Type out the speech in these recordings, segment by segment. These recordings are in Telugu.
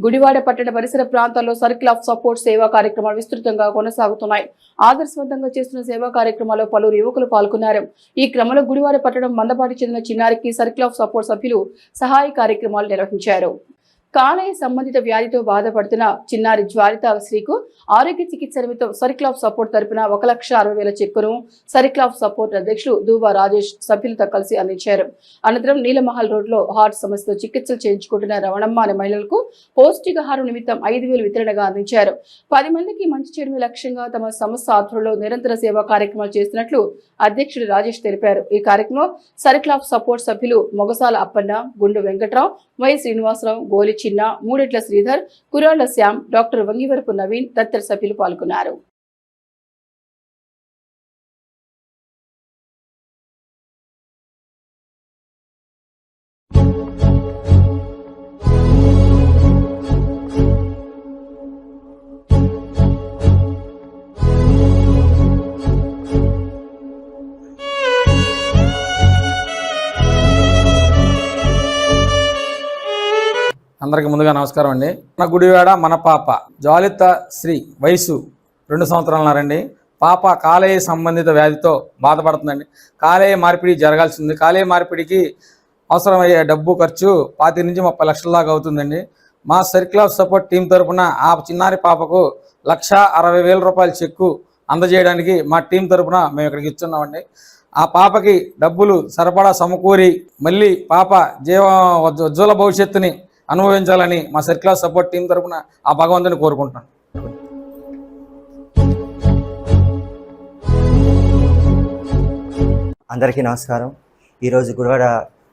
గుడివాడ పట్టణ పరిసర ప్రాంతాల్లో సర్కిల్ ఆఫ్ సపోర్ట్ సేవా కార్యక్రమాలు విస్తృతంగా కొనసాగుతున్నాయి. ఆదర్శవంతంగా చేస్తున్న సేవా కార్యక్రమాల్లో పలువురు యువకులు పాల్గొన్నారు. ఈ క్రమంలో గుడివాడ పట్టణం మందపాటి చెందిన చిన్నారికి సర్కిల్ ఆఫ్ సపోర్ట్ సభ్యులు సహాయ కార్యక్రమాలు నిర్వహించారు. కాలేయ సంబంధిత వ్యాధితో బాధపడుతున్న చిన్నారి జ్వాలిత శ్రీకు ఆరోగ్య చికిత్స నిమిత్తం సర్కిల్ ఆఫ్ సపోర్ట్ తరపున 1,60,000 చెక్కును సర్కిల్ ఆఫ్ సపోర్ట్ అధ్యక్షులు దూబా రాజేష్ సభ్యులతో కలిసి అందించారు. అనంతరం నీలమహల్ రోడ్ లో హార్ట్ సమస్యతో చికిత్సలు చేయించుకుంటున్న రవణమ్మ అనే మహిళలకు పౌష్టికాహారం నిమిత్తం 5,000 వితరణగా అందించారు. 10 మందికి మంచి చేయడమే లక్ష్యంగా తమ సంస్థ ఆధ్వర్యంలో నిరంతర సేవా కార్యక్రమాలు చేస్తున్నట్లు అధ్యక్షుడు రాజేష్ తెలిపారు. ఈ కార్యక్రమంలో సర్కిల్ ఆఫ్ సపోర్ట్ సభ్యులు మొగసాల అప్పన్న, గుండు వెంకట్రావు, వై శ్రీనివాసరావు, గోలి చిన్న, మూడెట్ల శ్రీధర్, కురాళ్ల శ్యామ్, డాక్టర్ వంగివరపు నవీన్ తదితర సభ్యులు పాల్గొన్నారు. అందరికీ ముందుగా నమస్కారం అండి. మన గుడివాడ మన పాప జ్వాలిత శ్రీ వయసు 2 సంవత్సరాలన్నారండి. పాప కాలేయ సంబంధిత వ్యాధితో బాధపడుతుందండి. కాలేయ మార్పిడి జరగాల్సింది. కాలేయ మార్పిడికి అవసరమయ్యే డబ్బు ఖర్చు 25 నుంచి 30 లక్షల దాకా అవుతుందండి. మా సర్కిల్ ఆఫ్ సపోర్ట్ టీం తరఫున ఆ చిన్నారి పాపకు 1,60,000 రూపాయల చెక్కు అందజేయడానికి మా టీం తరఫున మేము ఇక్కడికి ఇస్తున్నామండి. ఆ పాపకి డబ్బులు సరఫరా సమకూరి మళ్ళీ పాప ఉజ్వల భవిష్యత్తుని అనుభవించాలని మా సర్కిల్ ఆఫ్ సపోర్ట్ టీం తరఫున ఆ భగవంతుని కోరుకుంటున్నాను. అందరికీ నమస్కారం. ఈరోజు గుడివాడ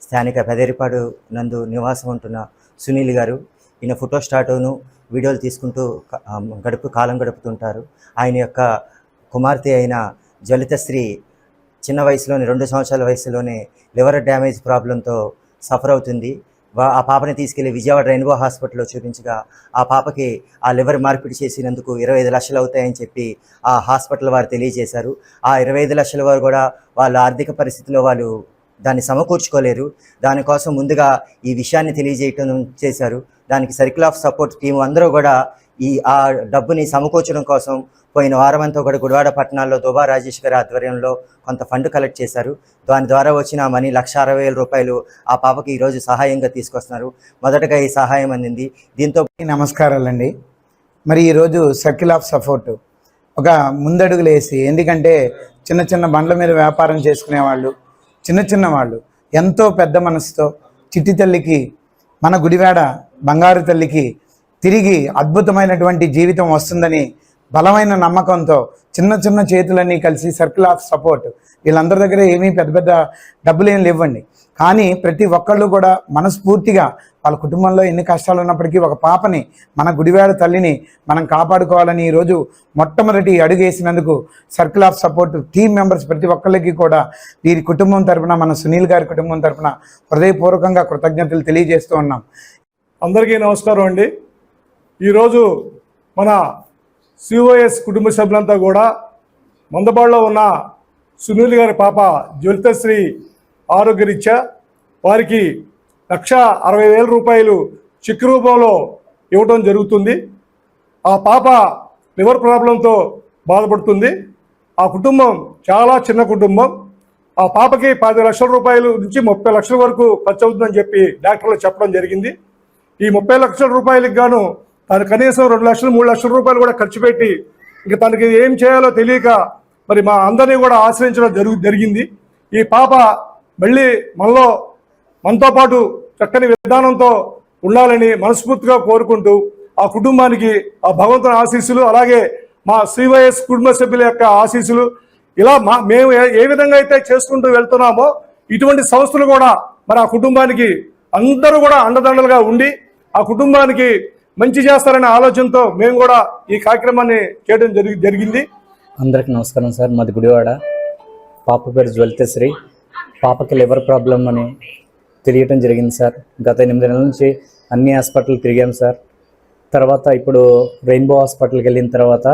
స్థానిక పెదేరిపాడు నందు నివాసం ఉంటున్న సునీల్ గారు, ఈయన ఫోటో స్టార్ట్ను వీడియోలు తీసుకుంటూ కాలం గడుపుతుంటారు. ఆయన యొక్క కుమార్తె అయిన జ్వలితశ్రీ చిన్న వయసులోనే 2 సంవత్సరాల వయసులోనే లివర్ డ్యామేజ్ ప్రాబ్లంతో సఫర్ అవుతుంది. ఆ పాపని తీసుకెళ్లి విజయవాడ రెయిన్బో హాస్పిటల్లో చూపించగా ఆ పాపకి ఆ లివర్ మార్పిడి చేసినందుకు 25 లక్షలు అవుతాయని చెప్పి ఆ హాస్పిటల్ వారు తెలియజేశారు. ఆ 25 లక్షల వారు కూడా వాళ్ళ ఆర్థిక పరిస్థితిలో వాళ్ళు దాన్ని సమకూర్చుకోలేరు. దానికోసం ముందుగా ఈ విషయాన్ని తెలియజేయటం చేశారు. దానికి సర్కిల్ ఆఫ్ సపోర్ట్ టీం అందరూ కూడా ఆ డబ్బుని సమకూర్చడం కోసం పోయిన వారమంతా కూడా గుడివాడ పట్టణాల్లో దూబా రాజేష్ గారి ఆధ్వర్యంలో కొంత ఫండ్ కలెక్ట్ చేశారు. దాని ద్వారా వచ్చిన మనీ 1,60,000 రూపాయలు ఆ పాపకి ఈరోజు సహాయంగా తీసుకొస్తున్నారు. మొదటగా ఈ సహాయం అందింది. దీంతో నమస్కారాలండి. మరి ఈరోజు సర్కిల్ ఆఫ్ సపోర్ట్ ఒక ముందడుగులు వేసి, ఎందుకంటే చిన్న చిన్న బండ్ల మీద వ్యాపారం చేసుకునేవాళ్ళు, చిన్న వాళ్ళు ఎంతో పెద్ద మనసుతో చిట్టి తల్లికి, మన గుడివాడ బంగారు తల్లికి తిరిగి అద్భుతమైనటువంటి జీవితం వస్తుందని బలమైన నమ్మకంతో చిన్న చేతులన్నీ కలిసి సర్కిల్ ఆఫ్ సపోర్ట్ వీళ్ళందరి దగ్గర ఏమీ పెద్ద డబ్బులు ఏం లేవండి. కానీ ప్రతి ఒక్కళ్ళు కూడా మనస్ఫూర్తిగా వాళ్ళ కుటుంబంలో ఎన్ని కష్టాలు ఉన్నప్పటికీ ఒక పాపని, మన గుడివాడ తల్లిని మనం కాపాడుకోవాలని ఈరోజు మొట్టమొదటి అడుగు వేసినందుకు circle of support team members ప్రతి ఒక్కళ్ళకి కూడా వీరి కుటుంబం తరఫున, మన సునీల్ గారి కుటుంబం తరఫున హృదయపూర్వకంగా కృతజ్ఞతలు తెలియజేస్తూ ఉన్నాం. అందరికీ నమస్కారం అండి. ఈరోజు మన సిఓఎస్ కుటుంబ సభ్యులంతా కూడా మందపాడులో ఉన్న సునీల్ గారి పాప జ్వలితశ్రీ ఆరోగ్యరీత్యా వారికి 1,60,000 రూపాయలు చెక్ రూపంలో ఇవ్వడం జరుగుతుంది. ఆ పాప లివర్ ప్రాబ్లంతో బాధపడుతుంది. ఆ కుటుంబం చాలా చిన్న కుటుంబం. ఆ పాపకి 10 లక్షల రూపాయలు నుంచి 30 లక్షల వరకు ఖర్చు అవుతుందని చెప్పి డాక్టర్లు చెప్పడం జరిగింది. ఈ 30 లక్షల రూపాయలకు గాను తను కనీసం 2 లక్షలు 3 లక్షల రూపాయలు కూడా ఖర్చు పెట్టి ఇంకా తనకి ఏం చేయాలో తెలియక మరి మా అందరినీ కూడా ఆశ్రయించడం జరిగింది. ఈ పాప మళ్ళీ మనతో పాటు చక్కని విధానంతో ఉండాలని మనస్ఫూర్తిగా కోరుకుంటూ ఆ కుటుంబానికి ఆ భగవంతుని ఆశీస్సులు, అలాగే మా సివైఎస్ కుటుంబ సభ్యుల యొక్క ఆశీస్సులు, ఇలా మేము ఏ విధంగా అయితే చేసుకుంటూ వెళ్తున్నామో ఇటువంటి సంస్థలు కూడా మరి ఆ కుటుంబానికి అందరూ కూడా అండదండలుగా ఉండి ఆ కుటుంబానికి మంచి చేస్తారనే ఆలోచనతో మేము కూడా ఈ కార్యక్రమాన్ని చేయడం జరిగింది. అందరికి నమస్కారం సార్. మాది గుడివాడ. పాప పేరు జ్వలితశ్రీ. పాపకి లివర్ ప్రాబ్లం అని తెలియటం జరిగింది సార్. గత 8 నెలల నుంచి అన్ని హాస్పిటల్ తిరిగాం సార్. తర్వాత ఇప్పుడు రెయిన్బో హాస్పిటల్కి వెళ్ళిన తర్వాత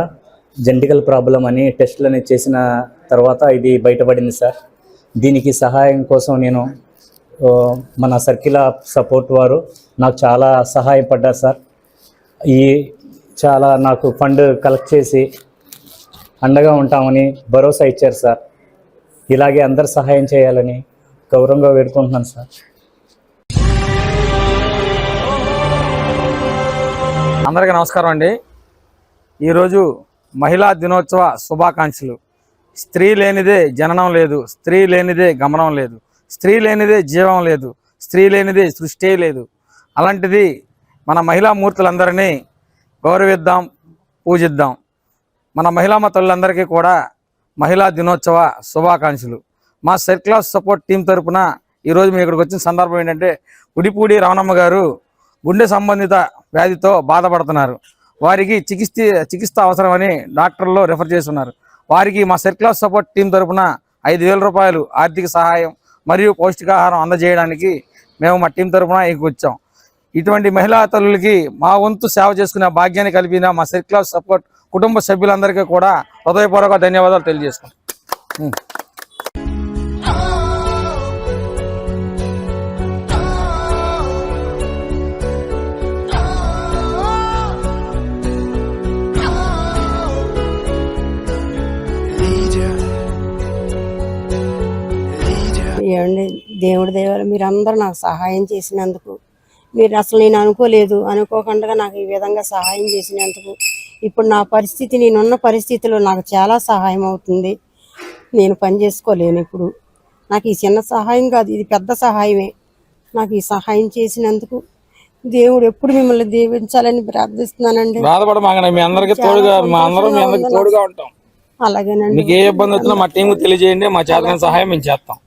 జెనెటికల్ ప్రాబ్లం అని టెస్టులు అనేది చేసిన తర్వాత ఇది బయటపడింది సార్. దీనికి సహాయం కోసం నేను మన సర్కిల్ ఆఫ్ సపోర్ట్ వారు నాకు చాలా సహాయపడ్డారు సార్. ఈ చాలా నాకు ఫండ్ కలెక్ట్ చేసి అండగా ఉంటామని భరోసా ఇచ్చారు సార్. ఇలాగే అందరు సహాయం చేయాలని గౌరవంగా వేడుకుంటున్నాను సార్. అందరికీ నమస్కారం అండి. ఈరోజు మహిళా దినోత్సవ శుభాకాంక్షలు. స్త్రీ లేనిదే జననం లేదు, స్త్రీ లేనిదే గమనం లేదు, స్త్రీ లేనిదే జీవం లేదు, స్త్రీ లేనిదే సృష్టి లేదు. అలాంటిది మన మహిళా మూర్తులందరినీ గౌరవిద్దాం, పూజిద్దాం. మన మహిళా తల్లులందరికీ కూడా మహిళా దినోత్సవ శుభాకాంక్షలు. మా సర్కిల్ ఆఫ్ సపోర్ట్ టీం తరపున ఈరోజు మీ ఇక్కడికి వచ్చిన సందర్భం ఏంటంటే, గుడిపూడి రమణమ్మ గారు గుండె సంబంధిత వ్యాధితో బాధపడుతున్నారు. వారికి చికిత్స అవసరమని డాక్టర్లు రెఫర్ చేస్తున్నారు. వారికి మా సర్కిల్ ఆఫ్ సపోర్ట్ టీం తరపున 5,000 రూపాయలు ఆర్థిక సహాయం మరియు పౌష్టికాహారం అందజేయడానికి మేము మా టీం తరపున ఇక్కడికి వచ్చాం. ఇటువంటి మహిళా తల్లులకి మా వంతు సేవ చేసుకునే భాగ్యాన్ని కలిపిన మా సర్కిల్ ఆఫ్ సపోర్ట్ కుటుంబ సభ్యులందరికీ కూడా హృదయపూర్వక ధన్యవాదాలు తెలియజేసుకుంటాం. ఏమండి, దేవుడి దయవల్ల మీరు అందరూ నాకు సహాయం చేసినందుకు, మీరు అసలు నేను అనుకోకుండా నాకు ఈ విధంగా సహాయం చేసినందుకు, ఇప్పుడు నా పరిస్థితి, నేనున్న పరిస్థితిలో నాకు చాలా సహాయం అవుతుంది. నేను పని చేసుకోలేను. ఇప్పుడు నాకు ఈ చిన్న సహాయం కాదు, ఇది పెద్ద సహాయమే. నాకు ఈ సహాయం చేసినందుకు దేవుడు ఎప్పుడు మిమ్మల్ని దీవించాలని ప్రార్థిస్తున్నానండి. అలాగేనండి. మీకు ఏ ఇబ్బంది వచ్చినా మా టీంకి తెలియజేయండి, మా చేతనైన సహాయం మేము చేస్తాం.